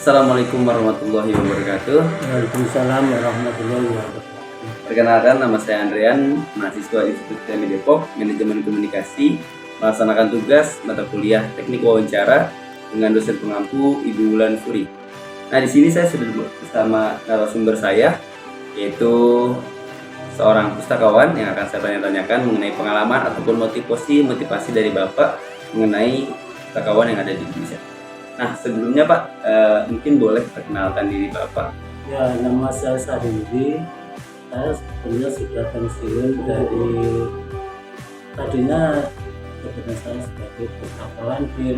Assalamualaikum warahmatullahi wabarakatuh. Waalaikumsalam warahmatullahi wabarakatuh. Perkenalkan, nama saya Andrian, mahasiswa Institut Teknik Depok, Manajemen Komunikasi, melaksanakan tugas mata kuliah Teknik Wawancara dengan dosen pengampu Ibu Wulan Furi. Nah, di sini saya sudah bersama narasumber saya, yaitu seorang pustakawan yang akan saya tanya-tanyakan mengenai pengalaman ataupun motivasi dari Bapak mengenai pustakawan yang ada di Indonesia. Nah, sebelumnya Pak, mungkin boleh perkenalkan diri Bapak. Ya, nama saya Sarindi. Saya sebenarnya sudah pensiun dari tadinya saya sebagai pustakawan di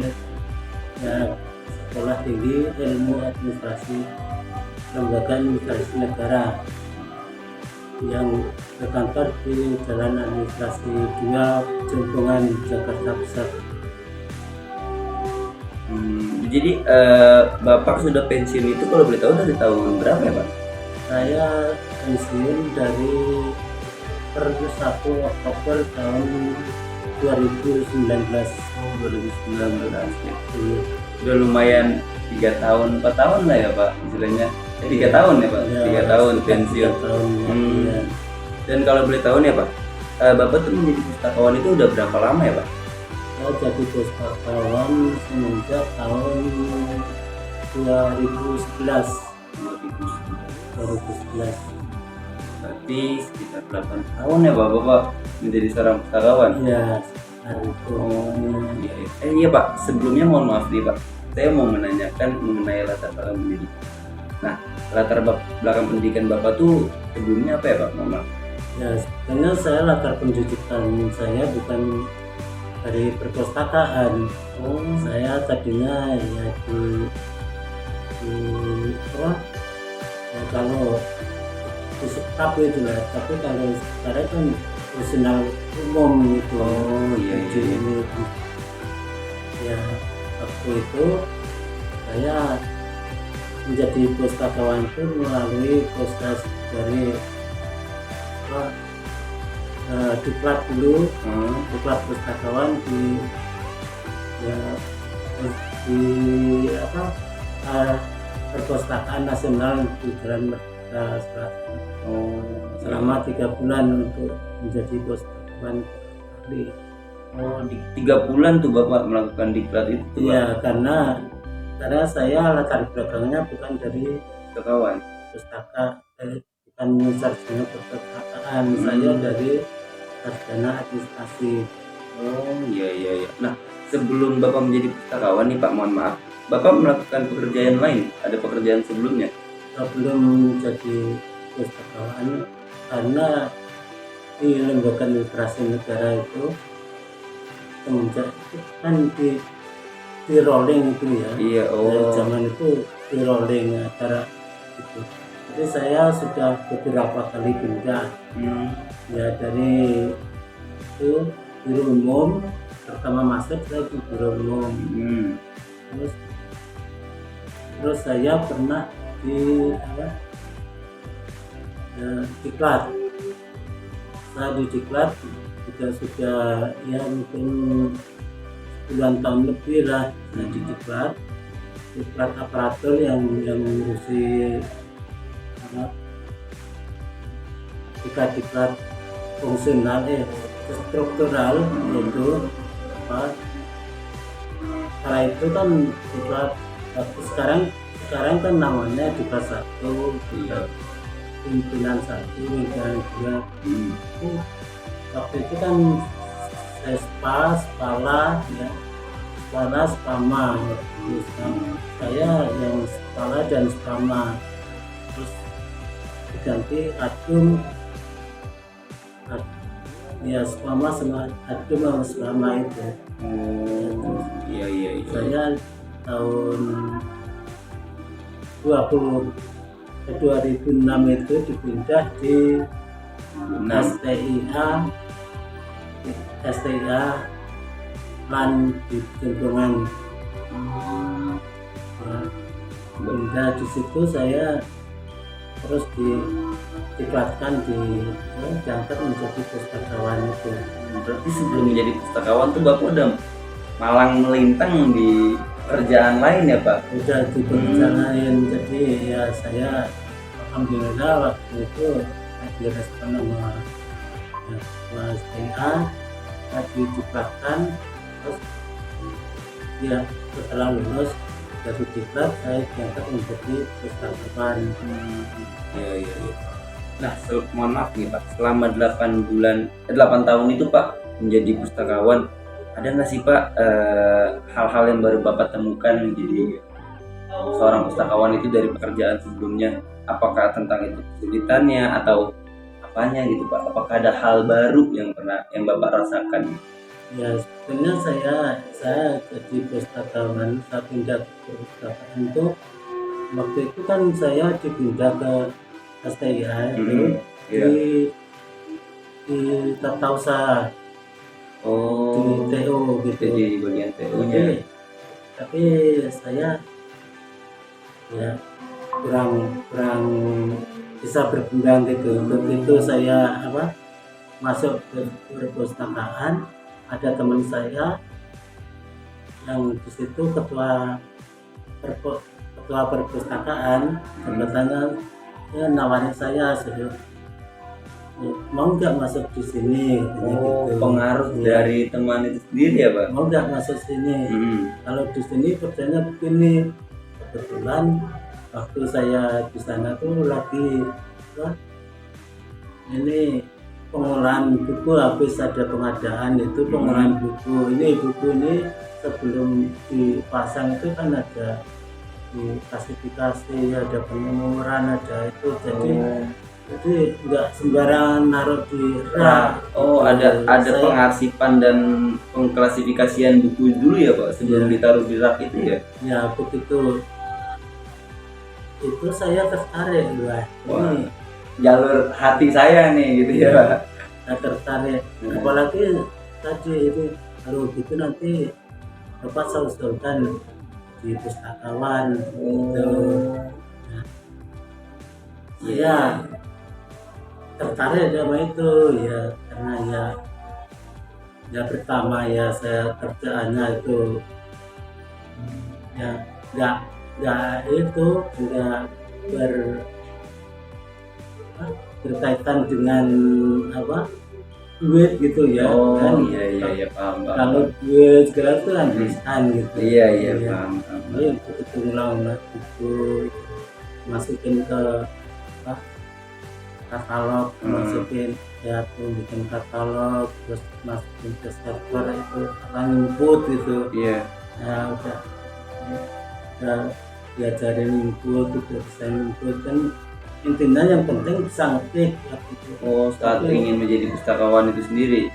Sekolah Tinggi Ilmu Administrasi Lembaga Administrasi Negara yang berkantor di Jalan Administrasi 2, Jompongan, Jakarta Pusat. Jadi Bapak sudah pensiun itu kalau boleh tahu dari tahun berapa ya Pak? Saya pensiun dari per 1 Oktober tahun 2019. 2019 ya. Udah lumayan 3 tahun, 4 tahun lah ya Pak istilahnya. 3 tahun ya Pak? Ya, 3 tahun pensiun. 3 tahun, ya. Dan kalau boleh tahu nih Pak, Bapak tuh menjadi pustakawan itu udah berapa lama ya Pak? Saya jadi pustakawan semenjak tahun 2011. 2011. Berarti sekitar 8 tahun ya Bapak menjadi seorang pustakawan? Iya, hari itu. Iya Pak, sebelumnya mohon maaf nih Pak, saya mau menanyakan mengenai latar belakang pendidikan. Nah, latar belakang pendidikan Bapak tuh sebelumnya apa ya Pak? Mohon maaf. Ya, sebenarnya saya latar pendidikan saya bukan dari perpustakaan. Saya tadinya ya di apa? Ya, kalau di sekap itu lah, tapi kalau sekarang kan profesional umum gitu. Iya. Ya, waktu itu saya menjadi pustakawan itu melalui proses dari diklat dulu, diklat pustakawan di Perpustakaan Nasional di Jalan Merdeka Selatan. Selama 3 bulan untuk menjadi pustakawan ahli. Di 3 bulan tuh Bapak melakukan diklat itu tuh, Iya, karena saya latar belakangnya bukan dari pustakawan. bukan sarjana perpustakaan. Saya dari sarjana administrasi. Iya. Nah, sebelum Bapak menjadi pustakawan nih Pak, mohon maaf, Bapak melakukan pekerjaan lain? Ada pekerjaan sebelumnya? Sebelum jadi pustakawan, karena di lembaga administrasi negara itu semenjak itu kan di rolling itu ya. Iya. Dari zaman itu di rolling acara itu. Jadi saya sudah beberapa kali pindah. Ya, dari itu biro umum, pertama masuk saya di biro umum. Terus saya pernah di diklat. Saya di diklat juga sudah ya mungkin 10 tahun lebih lah. Saya di diklat aparatur yang mengurusi diklat fungsional struktural itu setelah itu kan diklat sekarang kan namanya diklat 1, pimpinan 1, pimpinan 2. Waktu itu kan Spala, Spama. Terus saya yang Spala dan Spama. Terus diganti Adum. Ya, Spama sama Adum sama Spama itu. Iya. Saya tahun 2006 itu dipindah di STIA LAN di Jompongan. Pindah di situ saya terus diklatkan diangkat menjadi pustakawan itu. Berarti sebelum menjadi pustakawan tuh Bapak udah malang melintang di kerjaan lain ya Pak? udah di pekerjaan lain. Jadi ya saya alhamdulillah waktu itu direspon sama ya, Mas TA, diciptakan, terus ya setelah lulus dari diklat saya diangkat menjadi pustakawan. Iya, iya, iya. Nah, mohon maaf nih Pak, selama 8 tahun itu Pak menjadi pustakawan, ada nggak sih Pak hal-hal yang baru Bapak temukan menjadi seorang pustakawan itu dari pekerjaan sebelumnya? Apakah tentang itu kesulitannya atau apanya gitu Pak? Apakah ada hal baru yang Bapak rasakan? Ya sebenarnya saya jadi pustakawan, saya pindah ke perpustakaan itu waktu itu kan saya dipindah ke STIA itu Iya. di tata usaha di Oh, TO gitu. jadi bagian TO-nya. Tapi saya ya kurang kurang bisa berkembang gitu. Begitu saya masuk ke perpustakaan, ada teman saya yang di situ ketua perpustakaan katanya ya nawarin saya sudah mau nggak masuk di sini katanya Oh, gitu. pengaruh Ya, dari teman itu sendiri ya Pak? mau nggak masuk sini, kalau di sini kerjanya begini. Kebetulan waktu saya di sana tuh lagi ini pengolahan buku, habis ada pengadaan itu pengolahan buku. Buku ini sebelum dipasang itu kan ada diklasifikasi, ada penomoran, ada itu. Jadi nggak sembarangan naruh di rak. Oh, ada pengarsipan dan pengklasifikasian buku dulu ya Pak sebelum ditaruh di rak itu ya? Ya begitu itu saya tertarik, wah ini jalur hati saya nih gitu ya Pak. saya tertarik. Apalagi tadi itu kalau gitu nanti Bapak saya usulkan di pustakawan gitu. Ya tertarik sama itu ya, karena ya pertama ya saya kerjaannya itu ya nggak berkaitan dengan duit gitu ya. Oh kan iya paham. kalau duit segala itu kan riskan gitu. Iya paham. Jadi begitu ngulang itu masukin ke katalog, masukin ya tuh bikin katalog, terus masukin ke server itu input gitu. Iya. Ya udah diajarin input, udah bisa input kan, intinya yang penting bisa ngetik gitu. Oh, saat ingin menjadi pustakawan itu sendiri.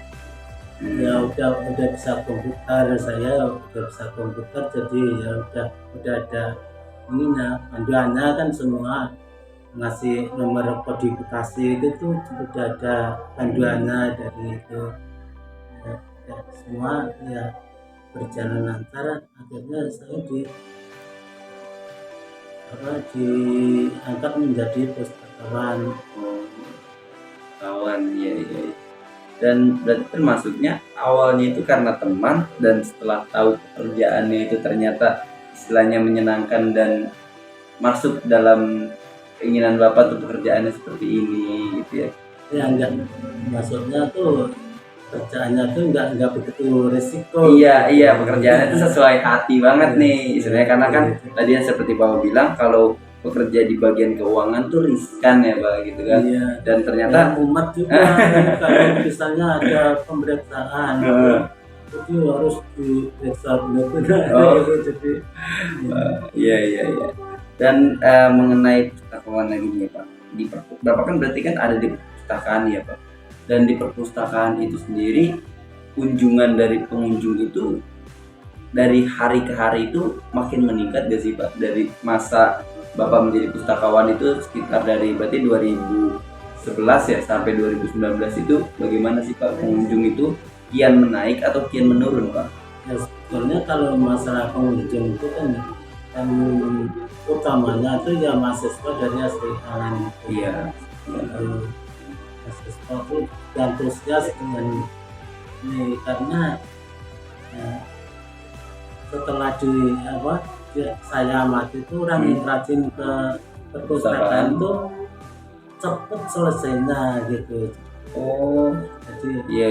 Ya udah bisa komputer, saya udah bisa komputer, jadi ya udah ada ininya, panduannya kan semua ngasih nomor kodifikasi itu tuh udah ada panduannya dari itu. Ya, semua ya berjalan lancar, akhirnya saya diangkat menjadi pustakawan. Kawan, iya. Dan berarti kan maksudnya awalnya itu karena teman, dan setelah tahu pekerjaannya itu ternyata istilahnya menyenangkan dan masuk dalam keinginan Bapak tuh pekerjaannya seperti ini gitu ya. Ya enggak, maksudnya tuh kerjaannya tuh enggak begitu risiko. Iya, pekerjaannya itu sesuai hati banget nih istilahnya, karena kan tadi yang seperti Bapak bilang kalau bekerja di bagian keuangan tuh riskan ya Pak gitu kan. Iya. Dan ternyata umat juga kalau misalnya ada pemeriksaan jadi harus diperiksa benar-benar. Jadi iya. Dan mengenai pustakawan lagi nih Pak, Bapak kan berarti kan ada di perpustakaan ya Pak, dan di perpustakaan itu sendiri kunjungan dari pengunjung itu dari hari ke hari itu makin meningkat gak sih Pak? Dari masa Bapak menjadi pustakawan itu sekitar dari berarti 2011 ya sampai 2019 itu bagaimana sih Pak, pengunjung itu kian menaik atau kian menurun Pak? ya sebetulnya kalau masalah pengunjung itu kan utamanya itu ya mahasiswa dari STIA. Iya. Mahasiswa itu antusias dengan ini karena ya, setelah saya amati itu orang yang rajin ke perpustakaan itu cepet selesainya gitu. Oh, Jadi iya.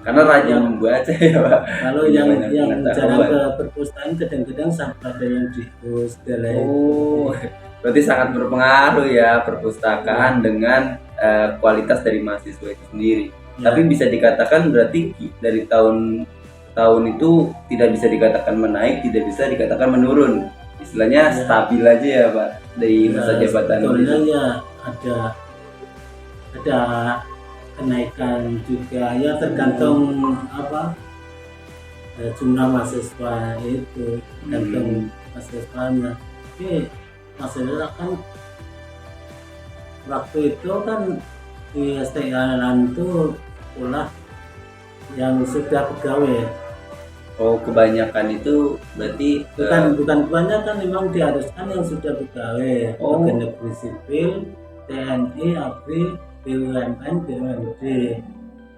Karena rajin membaca ya, Pak. kalau Punya yang banyak jarang pengetahuan. ke perpustakaan kadang-kadang sampai ada yang dius dan lain. Oh, berarti sangat berpengaruh ya perpustakaan dengan kualitas dari mahasiswa itu sendiri. Ya. Tapi bisa dikatakan berarti dari tahun tahun itu tidak bisa dikatakan menaik, tidak bisa dikatakan menurun. Istilahnya Ya. stabil aja ya, Pak, dari Ya, masa jabatan sebetulnya itu. ya ada kenaikan juga ya tergantung jumlah mahasiswa itu tergantung mahasiswanya. Tapi masalah kan waktu itu kan di STIAN itu sekolah yang sudah pegawai. Oh, kebanyakan itu berarti Bukan kebanyakan, memang diharuskan yang sudah pegawai Oh. pegawai negeri sipil, TNI, ABRI, BUMN, BUMD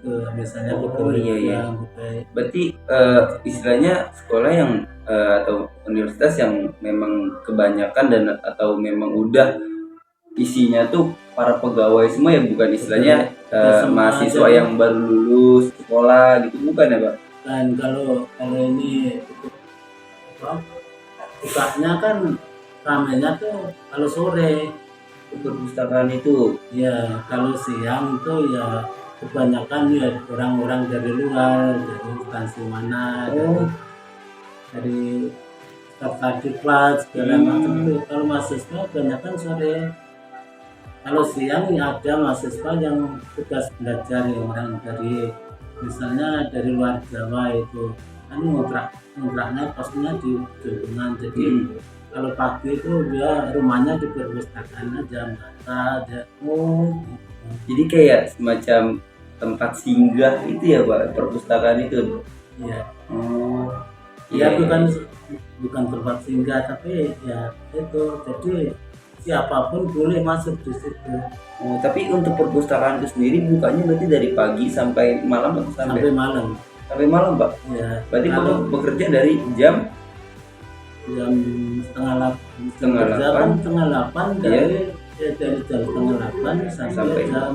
itu misalnya pegawai iya. yang pegawai. Berarti istilahnya sekolah yang atau universitas yang memang kebanyakan dan atau memang udah isinya tuh para pegawai semua ya, bukan istilahnya Semua mahasiswa aja. yang baru lulus sekolah gitu, bukan ya, Pak? Dan kalau ini bukanya kan ramainya tuh kalau sore. Perpustakaan itu. Ya kalau siang itu ya kebanyakan ya orang-orang dari luar, dari instansi mana, dari staf kelas segala macam itu. Kalau mahasiswa kebanyakan sore. Kalau siang ya ada mahasiswa yang tugas belajar yang orang dari misalnya dari luar Jawa itu kan ngontraknya kosnya di Jombongan. Jadi kalau pagi itu dia rumahnya di perpustakaan aja, ada. Jadi kayak semacam tempat singgah itu ya, Pak, perpustakaan itu. Iya. Oh. Ya bukan tempat singgah tapi ya itu, jadi siapapun boleh masuk di situ. Oh, tapi untuk perpustakaan itu sendiri bukanya berarti dari pagi sampai malam atau Sampai malam. sampai malam, Pak? Ya. Berarti kalau Bapak bekerja dari jam setengah Setengah delapan dari jam setengah 8 sampai jam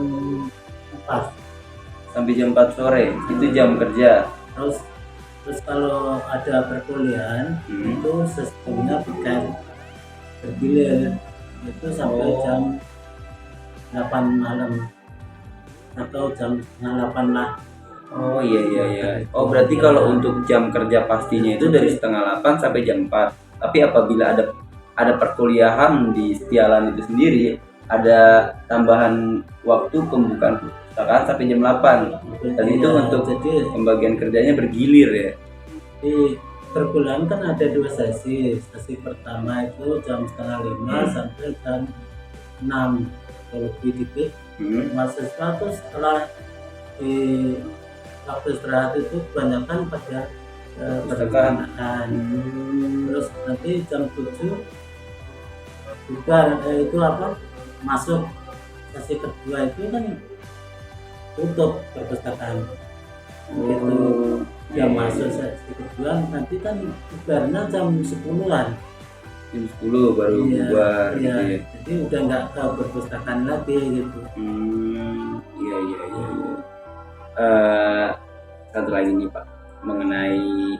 4. sampai jam 4 sore. Itu jam kerja. Terus kalau ada perkuliahan itu sistemnya bukan bergilir, itu sampai jam 8 malam atau jam setengah 8 lah. Oh iya. Oh berarti kalau untuk jam kerja pastinya itu dari setengah 8 sampai jam 4. Tapi apabila ada perkuliahan di Setialan itu sendiri, ada tambahan waktu pembukaan perpustakaan sampai jam 8. Dan itu untuk pembagian kerjanya bergilir ya. Di perkuliahan kan ada 2 sesi. Sesi pertama itu jam setengah 5 sampai jam 6 kalau lebih dikit. Mahasiswa tuh setelah di waktu istirahat itu kebanyakan pada perpustakaan. Terus nanti jam 7 bubar itu masuk sesi kedua itu kan tutup perpustakaan. Begitu dia masuk sesi kedua nanti kan bubarnya jam 10-an. Jam 10 baru bubar gitu ya. Jadi udah nggak ke perpustakaan lagi gitu. Iya. Satu lagi nih, Pak, mengenai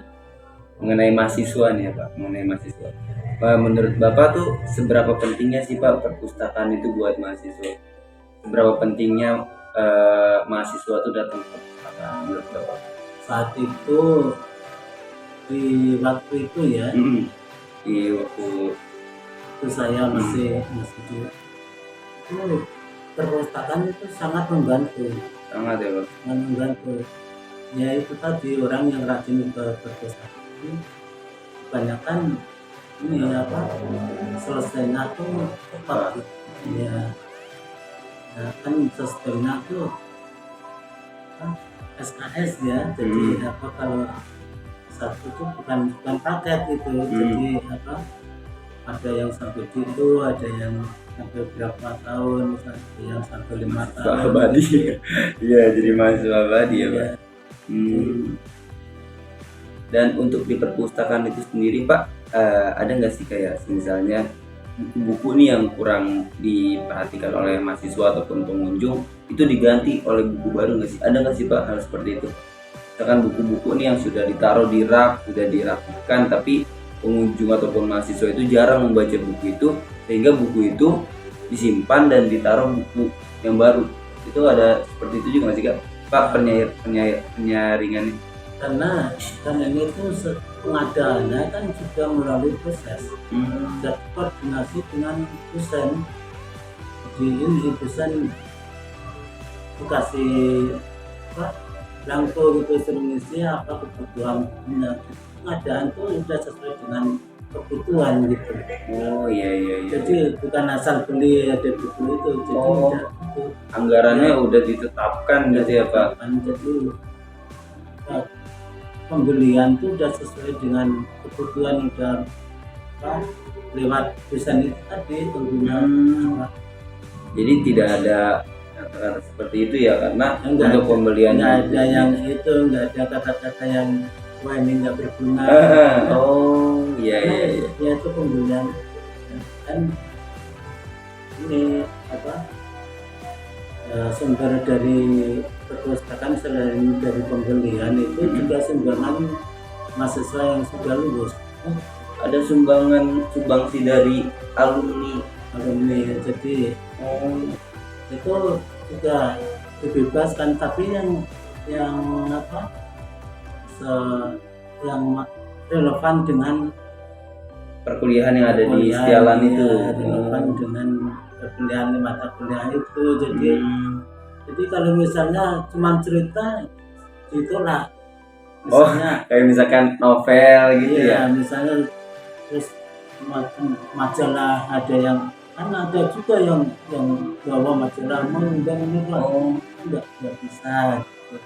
mahasiswa nih ya, Pak, menurut Bapak tuh seberapa pentingnya sih, Pak, perpustakaan itu buat mahasiswa? Seberapa pentingnya mahasiswa tuh datang ke perpustakaan menurut Bapak? Saat itu di waktu itu ya, di waktu itu saya masih di itu perpustakaan itu sangat membantu. Sangat ya, Pak. Membantu. Ya itu tadi orang yang rajin ke perpustakaan kebanyakan selesainya tuh cepat gitu. Ya. Nah, kan sistemnya tuh SKS ya. Jadi kalau satu tuh bukan paket itu. Jadi ada yang sampai gitu, ada yang sampai berapa tahun, ada yang sampai 5 tahun. Abadi. Iya, jadi mahasiswa abadi ya, Pak. Dan untuk di perpustakaan itu sendiri Pak, ada nggak sih kayak misalnya buku-buku nih yang kurang diperhatikan oleh mahasiswa ataupun pengunjung itu diganti oleh buku baru nggak sih? Ada nggak sih Pak hal seperti itu? Misalkan buku-buku nih yang sudah ditaruh di rak, sudah dirapikan, tapi pengunjung ataupun mahasiswa itu jarang membaca buku itu, sehingga buku itu disimpan dan ditaruh buku yang baru. Itu ada seperti itu juga nggak sih Kak? Pak, penyaringan ini. Karena ini tuh pengadaannya kan sudah melalui proses dan koordinasi dengan dosen. Jadi ini dosen dikasih apa blanko gitu, suruh ngisi apa kebutuhan punya. Pengadaan tuh sudah sesuai dengan kebutuhan gitu. Oh iya. Jadi bukan asal beli ada buku itu, jadi udah itu Anggarannya udah ditetapkan gitu ya Pak. jadi ya, pembelian tuh udah sesuai dengan kebutuhan, udah apa, lewat desain itu tadi tentunya. Jadi tidak ada kata-kata seperti itu ya, karena Enggak untuk pembelian nggak ada yang itu, nggak ada kata-kata yang wah ini nggak berguna. oh iya. Ya itu pembelian kan ini apa sumber dari perpustakaan selain dari pembelian itu juga sumbangan mahasiswa yang sudah lulus. Ada sumbangsi dari alumni. Jadi itu juga dibebaskan, tapi yang apa yang relevan dengan Perkuliahan yang ada di Setialan itu. relevan dengan perkuliahan mata kuliah itu. Jadi kalau misalnya cuma cerita ditolak, misalnya kayak misalkan novel gitu ya. misalnya terus majalah, ada yang kan ada juga yang bawa majalah mengundang ini Pak. Enggak bisa.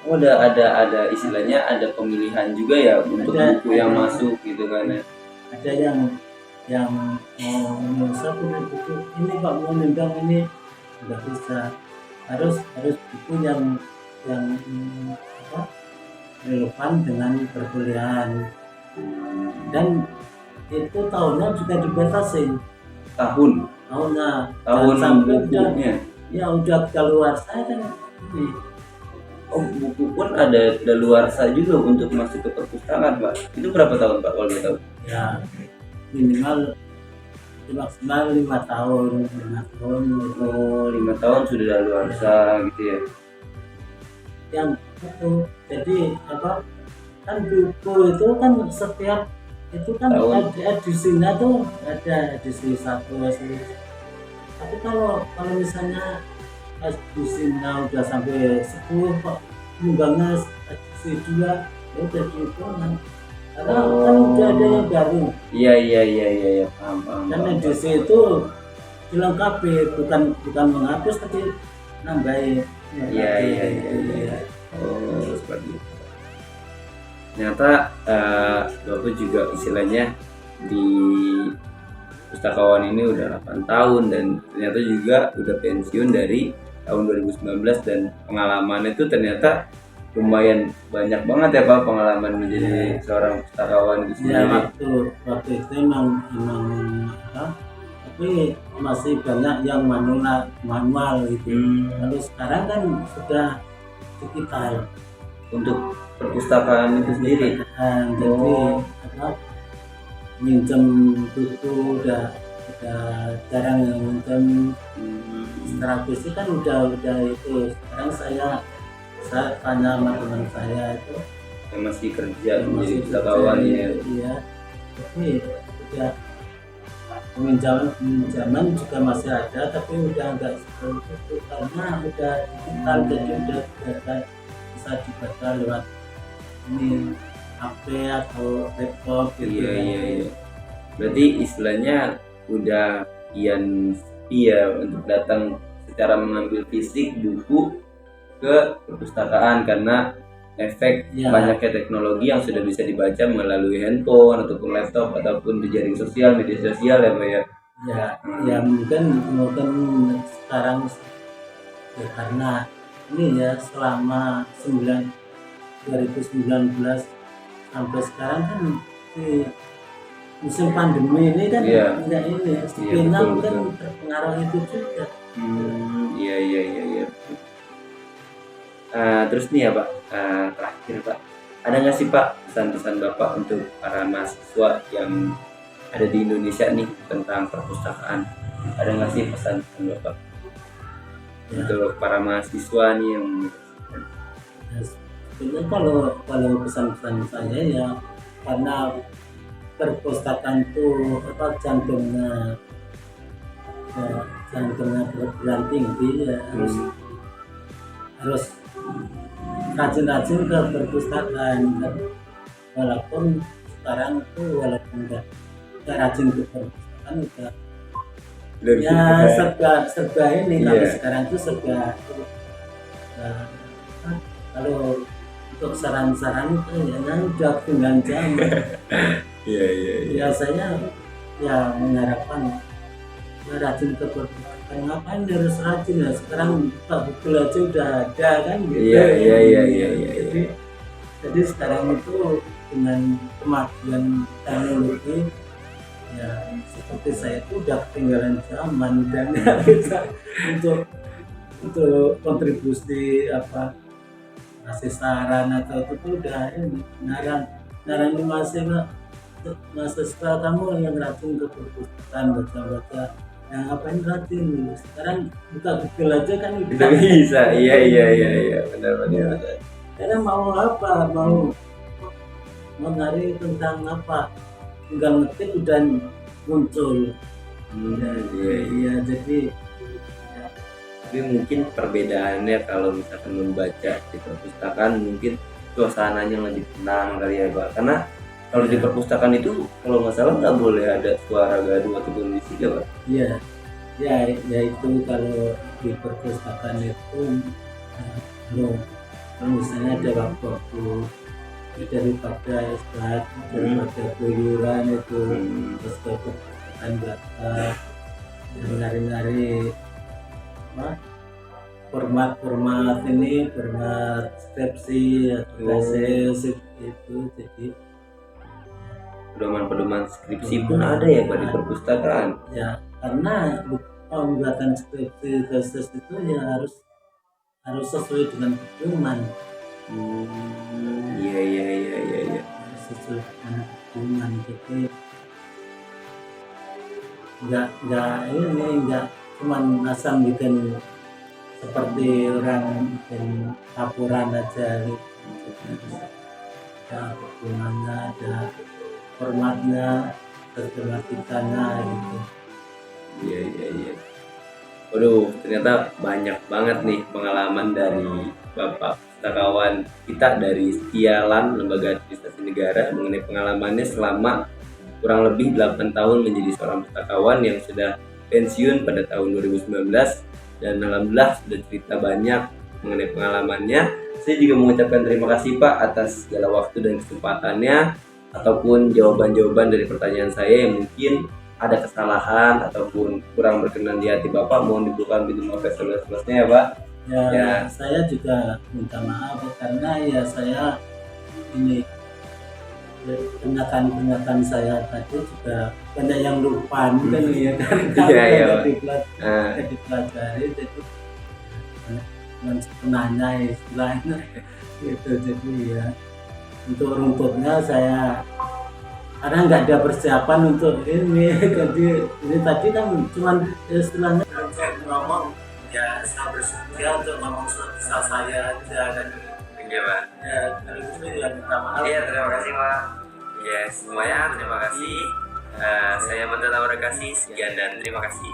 Ada istilahnya, ada pemilihan juga ya untuk buku yang masuk gitu kan ya. Ada yang saya punya buku ini Pak, mengundang ini nggak bisa, harus buku yang apa relevan dengan perkuliahan, dan itu tahunnya juga dibatasi tahun sampai bukunya. udah keluar saya kan ini. Buku pun ada daluarsa juga untuk masuk ke perpustakaan Pak. Itu berapa tahun Pak kalau boleh tahu? Ya minimal maksimal 5 tahun. 5 tahun sudah daluarsa gitu ya. Yang itu jadi apa kan buku itu kan setiap itu kan Tahun. edisinya tuh ada edisi 1, edisi. Tapi kalau misalnya edisinya udah sampai 10 kok unggahnya edisi 2 ya udah dihitung karena kan udah ada yang baru. Iya paham. Dan edisi itu dilengkapi, bukan menghapus tapi nambahin. Iya. Seperti itu. Ternyata Bapak juga istilahnya di pustakawan ini udah 8 tahun dan ternyata juga udah pensiun dari tahun 2019, dan pengalaman itu ternyata lumayan banyak banget ya Pak, pengalaman menjadi seorang pustakawan itu Ya sendiri. waktu itu emang apa, tapi masih banyak yang manual gitu. Lalu sekarang kan sudah digital Untuk perpustakaan itu sendiri. jadi apa minjem buku udah jarang yang minjem. Secara fisik kan udah itu. Sekarang saya tanya sama teman saya itu Yang masih kerja yang menjadi masih pustakawan kerja, ya. iya. Tapi udah peminjaman juga masih ada, tapi udah enggak seperti itu karena udah digital, jadi udah bisa dibaca lewat ini HP atau laptop gitu. Iya. Berarti istilahnya udah kian sepi ya untuk datang secara mengambil fisik buku ke perpustakaan, karena efek banyaknya teknologi yang sudah bisa dibaca melalui handphone ataupun laptop ataupun di jaring sosial, media sosial ya Pak ya. Ya mungkin sekarang ya karena ini ya selama 2019 sampai sekarang kan di musim pandemi ini kan Iya. enggak ini Iya, spinal betul, kan betul. terpengaruh itu juga. Iya, iya, iya, iya. Terus nih ya Pak, terakhir Pak, ada nggak sih Pak pesan-pesan Bapak untuk para mahasiswa yang ada di Indonesia nih tentang perpustakaan? Ada nggak sih pesan-pesan Bapak Ya, untuk para mahasiswa nih yang ya, sebenarnya kalau pesan-pesan saya ya, karena perpustakaan itu apa jantungnya perguruan tinggi ya harus Hmm, harus rajin-rajin ke perpustakaan kan. Walaupun sekarang itu walaupun nggak rajin ke perpustakaan udah belum ya juga. serba serba ini Iya, kalau sekarang itu serba eh, kalau untuk saran-saran itu ya udah tinggal jam. iya, iya, iya. Biasanya ya mengharapkan ya rajin ke perpustakaan, ngapain harus rajin ya, sekarang buka buku aja udah ada kan gitu. Iya, iya, iya, iya, iya, iya. Jadi sekarang itu dengan kemajuan teknologi ya seperti saya itu udah ketinggalan zaman dan nggak bisa untuk kontribusi apa kasih saran atau itu tuh udah ini narang narang masih mahasiswa kamu yang rajin ke perpustakaan baca-baca yang ngapain rajin gitu. Sekarang buka Google aja kan Itu udah bisa, iya, iya, iya, iya, benar, benar, ya. benar. Karena mau apa mau nyari tentang apa tinggal ngetik udah muncul ya, Iya, iya. iya jadi ya, Tapi mungkin perbedaannya kalau misalkan membaca di perpustakaan mungkin suasananya lebih tenang kali ya Pak, karena kalau di perpustakaan itu kalau nggak salah nggak boleh ada suara gaduh ataupun berisik ya Pak. iya ya ya itu kalau di perpustakaan itu kalau misalnya ada waktu daripada istirahat daripada keluyuran itu terus ke perpustakaan baca nyari-nyari apa format ini format skripsi atau tesis itu jadi Pedoman-pedoman skripsi pun ada ya Pak di perpustakaan. ya karena pembuatan skripsi tesis itu ya harus sesuai dengan pedoman, Iya, iya, iya, iya, iya. harus sesuai dengan pedoman jadi nggak cuman asal bikin seperti orang bikin laporan aja gitu. Jadi ada pedomannya, ada formatnya, sistematikanya gitu. Iya, iya, iya. Waduh, ternyata banyak banget nih pengalaman dari Bapak pustakawan kita dari Setialan Lembaga Administrasi Negara mengenai pengalamannya selama kurang lebih 8 tahun menjadi seorang pustakawan yang sudah pensiun pada tahun 2019, dan alhamdulillah sudah cerita banyak mengenai pengalamannya. Saya juga mengucapkan terima kasih Pak atas segala waktu dan kesempatannya ataupun jawaban-jawaban dari pertanyaan saya yang mungkin ada kesalahan ataupun kurang berkenan di hati Bapak, mohon dibuka pintu maaf seluas-luasnya ya Pak. Ya, Ya. saya juga minta maaf karena ya saya ini pernyataan saya tadi juga banyak yang lupa kan ya kan Iya, iya, Pak. dipelajari jadi sebenarnya istilahnya gitu jadi ya untuk runtutnya saya karena nggak ada persiapan untuk ini jadi ini tadi kan cuman istilahnya ngomong ya saya bersedia untuk ngomong sebisa saya aja dan Iya Pak. ya kalau itu ya minta maaf. Iya, terima kasih Pak. Ya semuanya terima kasih. Saya Menteri Terima kasih. Sekian dan terima kasih.